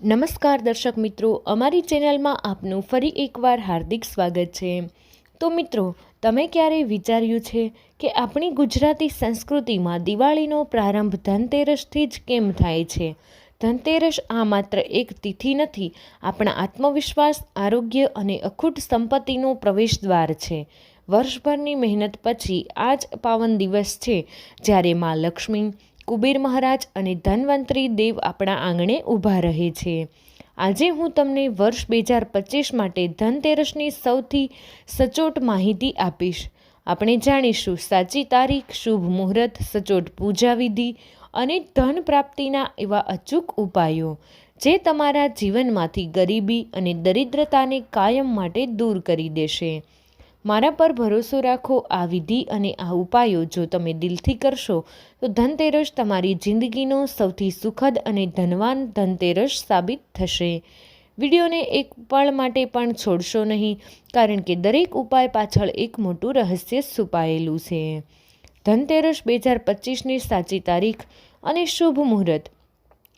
નમસ્કાર દર્શક મિત્રો, અમારી ચેનલમાં આપનું ફરી એકવાર હાર્દિક સ્વાગત છે। તો મિત્રો, તમે ક્યારેય વિચાર્યું છે કે આપણી ગુજરાતી સંસ્કૃતિમાં દિવાળીનો પ્રારંભ ધનતેરસથી જ કેમ થાય છે? ધનતેરસ આ માત્ર એક તિથિ નથી, આપણા આત્મવિશ્વાસ, આરોગ્ય અને અખૂટ સંપત્તિનો પ્રવેશદ્વાર છે। વર્ષભરની મહેનત પછી આ જ પાવન દિવસ છે જ્યારે માં લક્ષ્મી, કુબેર મહારાજ અને ધન્વંતરી દેવ આપણા આંગણે ઊભા રહે છે। આજે હું તમને વર્ષ 2025 માટે ધનતેરસની સૌથી સચોટ માહિતી આપીશ। આપણે જાણીશું સાચી તારીખ, શુભ મુહૂર્ત, સચોટ પૂજા વિધિ અને ધન પ્રાપ્તિના એવા અચૂક ઉપાયો જે તમારા જીવનમાંથી ગરીબી અને દરિદ્રતાને કાયમ માટે દૂર કરી દેશે। મારા પર ભરોસો રાખો, આ વિધિ અને આ ઉપાયો જો તમે દિલથી કરશો તો ધનતેરસ તમારી જિંદગીનો સૌથી સુખદ અને ધનવાન ધનતેરસ સાબિત થશે। વિડીયોને એક પળ માટે પણ છોડશો નહીં, કારણ કે દરેક ઉપાય પાછળ એક મોટું રહસ્ય છુપાયેલું છે। ધનતેરસ 2025ની સાચી તારીખ અને શુભ મુહૂર્ત।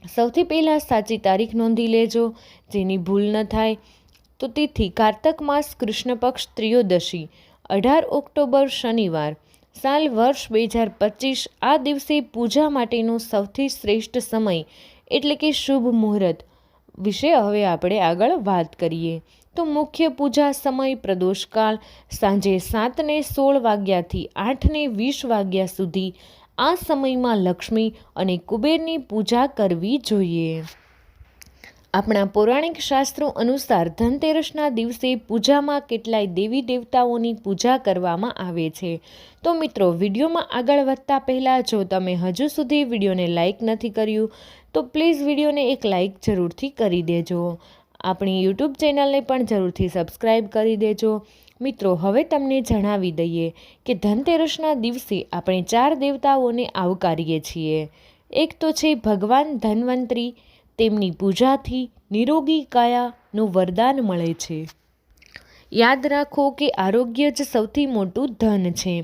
સૌથી પહેલાં સાચી તારીખ નોંધી લેજો, જેની ભૂલ ન થાય। તો તિથિ કારતક માસ કૃષ્ણ પક્ષ ત્રયોદશી 18 ઓક્ટોબર શનિવાર, સાલ વર્ષ 2025। આ દિવસે પૂજા માટેનો સૌથી શ્રેષ્ઠ સમય એટલે કે શુભ મુહૂર્ત વિશે હવે આપણે આગળ વાત કરીએ। તો મુખ્ય પૂજા સમય પ્રદોષકાળ સાંજે 7:16 વાગ્યાથી 8:20 વાગ્યા સુધી। આ સમયમાં લક્ષ્મી અને કુબેરની પૂજા કરવી જોઈએ। આપણા પૌરાણિક શાસ્ત્રો અનુસાર ધનતેરસના દિવસે પૂજામાં કેટલાય દેવી દેવતાઓની પૂજા કરવામાં આવે છે। તો મિત્રો, વિડીયોમાં આગળ વધતા પહેલાં જો તમે હજુ સુધી વિડીયોને લાઇક નથી કર્યું તો પ્લીઝ વિડીયોને એક લાઇક જરૂરથી કરી દેજો। આપણી યુટ્યુબ ચેનલને પણ જરૂરથી સબસ્ક્રાઈબ કરી દેજો। મિત્રો, હવે તમને જણાવી દઈએ કે ધનતેરસના દિવસે આપણે 4 દેવતાઓને આવકારીએ છીએ। એક તો છે ભગવાન ધન્વંતરી। તેમની પૂજાથી નિરોગી કાયાનું વરદાન મળે છે। યાદ રાખો કે આરોગ્ય જ સૌથી મોટું ધન છે।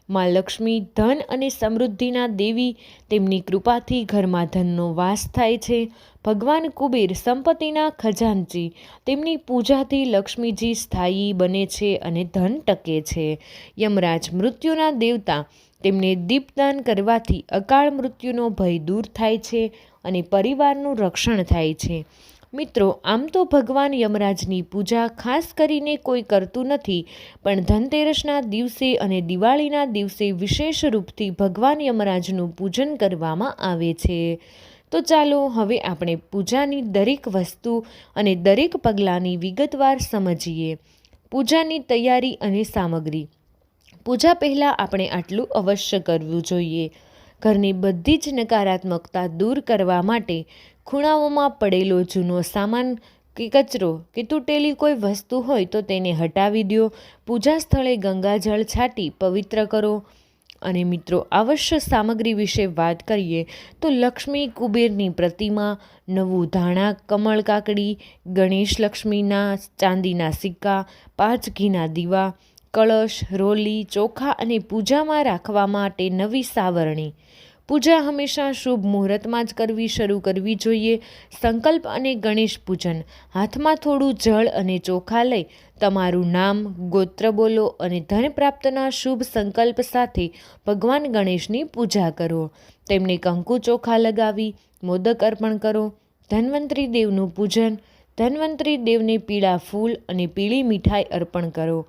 માં લક્ષ્મી ધન અને સમૃદ્ધિના દેવી, તેમની કૃપાથી ઘરમાં ધનનો વાસ થાય છે। ભગવાન કુબેર સંપત્તિના ખજાનચી, તેમની પૂજાથી લક્ષ્મીજી સ્થાયી બને છે અને ધન ટકે છે। યમરાજ મૃત્યુના દેવતા, તેમને દીપદાન કરવાથી અકાળ મૃત્યુનો ભય દૂર થાય છે અને પરિવારનું રક્ષણ થાય છે। મિત્રો, આમ તો ભગવાન યમરાજની પૂજા ખાસ કરીને કોઈ કરતું નથી, પણ ધનતેરસના દિવસે અને દિવાળીના દિવસે વિશેષ રૂપથી ભગવાન યમરાજનું પૂજન કરવામાં આવે છે। તો ચાલો હવે આપણે પૂજાની દરેક વસ્તુ અને દરેક પગલાંની વિગતવાર સમજીએ। પૂજાની તૈયારી અને સામગ્રી। પૂજા પહેલાં આપણે આટલું અવશ્ય કરવું જોઈએ। ઘરની બધી જ નકારાત્મકતા દૂર કરવા માટે ખૂણાઓમાં પડેલો જૂનો સામાન કે કચરો કે તૂટેલી કોઈ વસ્તુ હોય તો તેને હટાવી દો। પૂજા સ્થળે ગંગાજળ છાંટી પવિત્ર કરો। અને મિત્રો, આવશ્યક સામગ્રી વિશે વાત કરીએ તો લક્ષ્મી કુબેરની પ્રતિમા, નવું ધાણા, કમળ કાકડી, ગણેશ લક્ષ્મીના ચાંદીના સિક્કા, 5 ઘીના દીવા, કળશ, રોલી, ચોખા અને પૂજામાં રાખવા માટે નવી સાવરણી। પૂજા હંમેશા શુભ મુહૂર્તમાં જ શરૂ કરવી જોઈએ। સંકલ્પ અને ગણેશ પૂજન। હાથમાં થોડું જળ અને ચોખા લઈ તમારું નામ, ગોત્ર બોલો અને ધન પ્રાપ્તના શુભ સંકલ્પ સાથે ભગવાન ગણેશની પૂજા કરો। તેમને કંકુ ચોખા લગાવી મોદક અર્પણ કરો। ધન્વંતરી દેવનું પૂજન। ધન્વંતરી દેવને પીળા ફૂલ અને પીળી મીઠાઈ અર્પણ કરો।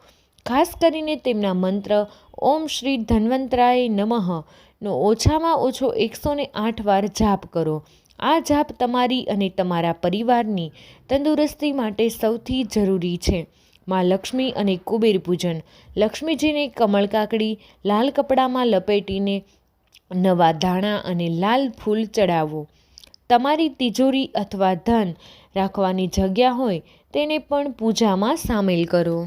ખાસ કરીને તેમના મંત્ર ઓમ શ્રી ધન્વંતરાય નમઃ નો ઓછામાં ઓછો 108 વાર જાપ કરો। આ જાપ તમારી અને તમારા પરિવારની તંદુરસ્તી માટે સૌથી જરૂરી છે। માં લક્ષ્મી અને કુબેર પૂજન। લક્ષ્મીજીને કમળ કાકડી, લાલ કપડામાં લપેટીને નવા ધાણા અને લાલ ફૂલ ચડાવો। તમારી તિજોરી અથવા ધન રાખવાની જગ્યા હોય તેને પણ પૂજામાં સામેલ કરો।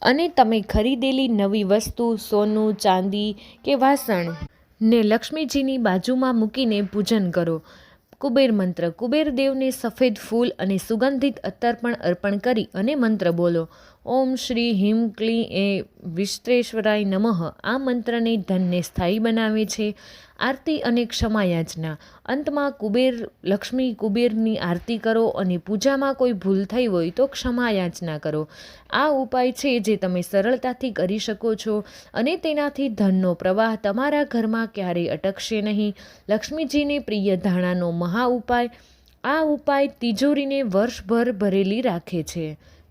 અને તમે ખરીદેલી નવી વસ્તુ, સોનું, ચાંદી કે વાસણ ને લક્ષ્મીજીની બાજુમાં મૂકીને પૂજન કરો। કુબેર મંત્ર। કુબેર દેવને સફેદ ફૂલ અને સુગંધિત અત્તર પણ અર્પણ કરી અને મંત્ર બોલો ઓમ શ્રી હિમ ક્લી એ વિશ્વેશ્વરાય નમઃ આ મંત્રને ધનને સ્થાયી બનાવે છે. આરતી અને ક્ષમાયાચના. અંતમાં લક્ષ્મી કુબેરની આરતી કરો અને પૂજામાં કોઈ ભૂલ થઈ હોય તો ક્ષમાયાચના કરો. આ ઉપાય છે જે તમે સરળતાથી કરી શકો છો અને તેનાથી ધનનો પ્રવાહ તમારા ઘરમાં ક્યારેય અટકશે નહીં. લક્ષ્મીજીને પ્રિય ધાણાનો મહા ઉપાય. આ ઉપાય તિજોરીને વર્ષભર ભરેલી રાખે છે.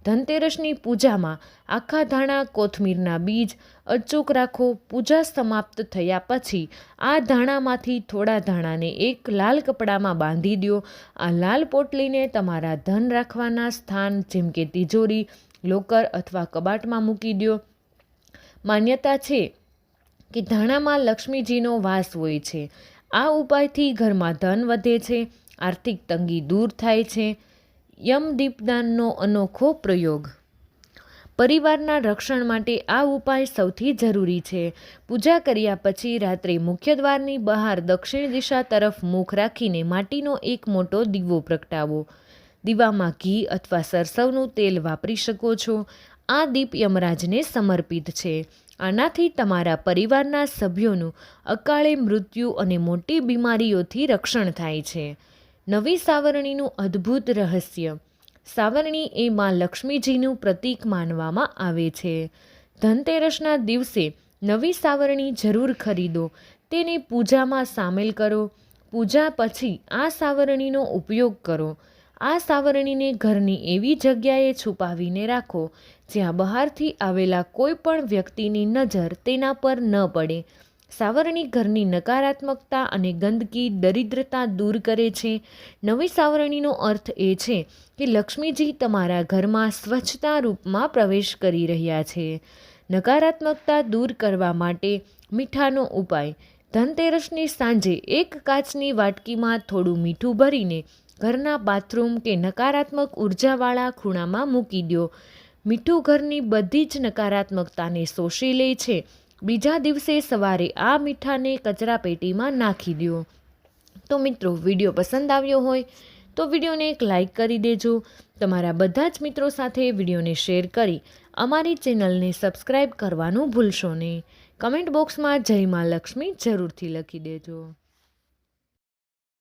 ધનતેરસની પૂજામાં આખા ધાણા, કોથમીરના બીજ અચૂક રાખો. પૂજા સમાપ્ત થયા પછી આ ધાણામાંથી થોડા ધાણાને એક લાલ કપડામાં બાંધી દો. આ લાલ પોટલીને તમારા ધન રાખવાના સ્થાન જેમ કે તિજોરી, લોકર અથવા કબાટમાં મૂકી દો. માન્યતા છે કે ધાણામાં લક્ષ્મીજીનો વાસ હોય છે. આ ઉપાયથી ઘરમાં ધન વધે છે, આર્થિક તંગી દૂર થાય છે. યમદીપદાનનો અનોખો પ્રયોગ. પરિવારના રક્ષણ માટે આ ઉપાય સૌથી જરૂરી છે. પૂજા કર્યા પછી રાત્રે મુખ્ય દ્વારની બહાર દક્ષિણ દિશા તરફ મુખ રાખીને માટીનો એક મોટો દીવો પ્રગટાવો. દીવામાં ઘી અથવા સરસવનું તેલ વાપરી શકો છો. આ દીપ યમરાજને સમર્પિત છે. આનાથી તમારા પરિવારના સભ્યોનું અકાળે મૃત્યુ અને મોટી બીમારીઓથી રક્ષણ થાય છે. નવી સાવરણીનું અદ્ભુત રહસ્ય. સાવરણી એ માં લક્ષ્મીજીનું પ્રતીક માનવામાં આવે છે. ધનતેરસના દિવસે નવી સાવરણી જરૂર ખરીદો. તેને પૂજામાં સામેલ કરો. પૂજા પછી આ સાવરણીનો ઉપયોગ કરો. આ સાવરણીને ઘરની એવી જગ્યાએ છુપાવીને રાખો જ્યાં બહારથી આવેલા કોઈ પણ વ્યક્તિની નજર તેના પર ન પડે. સાવરણી ઘરની નકારાત્મકતા અને ગંદકી, દરિદ્રતા દૂર કરે છે. નવી સાવરણીનો અર્થ એ છે કે લક્ષ્મીજી તમારા ઘરમાં સ્વચ્છતા રૂપમાં પ્રવેશ કરી રહ્યા છે. નકારાત્મકતા દૂર કરવા માટે મીઠાનો ઉપાય. ધનતેરસની સાંજે એક કાચની વાટકીમાં થોડું મીઠું ભરીને ઘરના બાથરૂમ કે નકારાત્મક ઉર્જાવાળા ખૂણામાં મૂકી દો. મીઠું ઘરની બધી જ નકારાત્મકતાને શોષી લે છે. બીજા દિવસે સવારે આ મીઠાને કચરાપેટીમાં નાખી દો. તો મિત્રો, વિડીયો પસંદ આવ્યો હોય તો વિડીયોને એક લાઈક કરી દેજો. તમારા બધા જ મિત્રો સાથે વિડીયોને શેર કરી અમારી ચેનલને સબસ્ક્રાઈબ કરવાનું ભૂલશો નહીં. કમેન્ટ બોક્સમાં જય મા લક્ષ્મી જરૂરથી લખી દેજો.